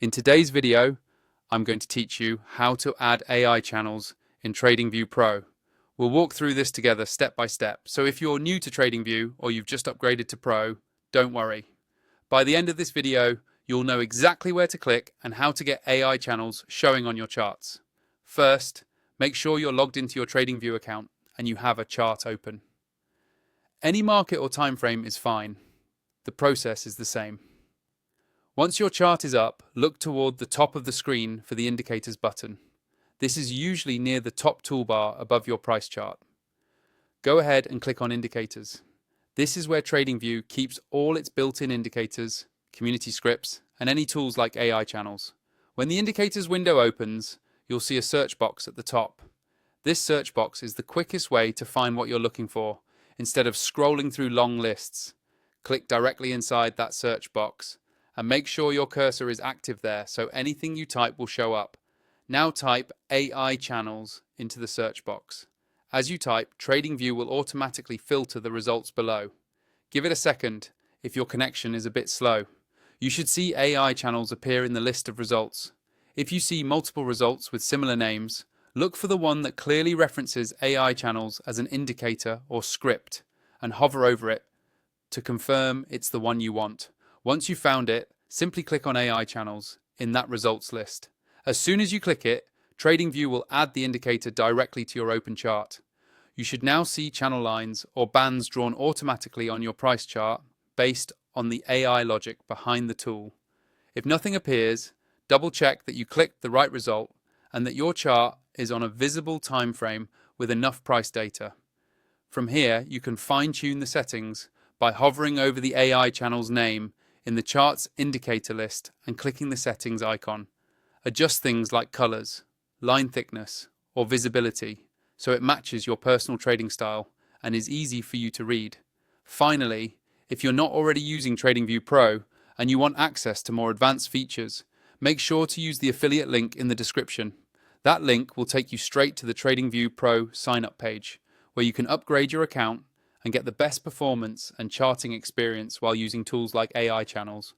In today's video, I'm going to teach you how to add AI channels in TradingView Pro. We'll walk through this together step by step. So if you're new to TradingView or you've just upgraded to Pro, don't worry. By the end of this video, you'll know exactly where to click and how to get AI channels showing on your charts. First, make sure you're logged into your TradingView account and you have a chart open. Any market or time frame is fine. The process is the same. Once your chart is up, look toward the top of the screen for the indicators button. This is usually near the top toolbar above your price chart. Go ahead and click on Indicators. This is where TradingView keeps all its built-in indicators, community scripts, and any tools like AI channels. When the indicators window opens, you'll see a search box at the top. This search box is the quickest way to find what you're looking for, instead of scrolling through long lists. Click directly inside that search box and make sure your cursor is active there so anything you type will show up. Now type AI channels into the search box. As you type, TradingView will automatically filter the results below. Give it a second if your connection is a bit slow. You should see AI channels appear in the list of results. If you see multiple results with similar names, look for the one that clearly references AI channels as an indicator or script and hover over it to confirm it's the one you want. Once you've found it, simply click on AI channels in that results list. As soon as you click it, TradingView will add the indicator directly to your open chart. You should now see channel lines or bands drawn automatically on your price chart based on the AI logic behind the tool. If nothing appears, double check that you clicked the right result and that your chart is on a visible time frame with enough price data. From here, you can fine-tune the settings by hovering over the AI channel's name in the chart's indicator list and clicking the settings icon. Adjust things like colors, line thickness, or visibility so it matches your personal trading style and is easy for you to read. Finally, if you're not already using TradingView Pro and you want access to more advanced features, make sure to use the affiliate link in the description. That link will take you straight to the TradingView Pro sign-up page, where you can upgrade your account and get the best performance and charting experience while using tools like AI channels.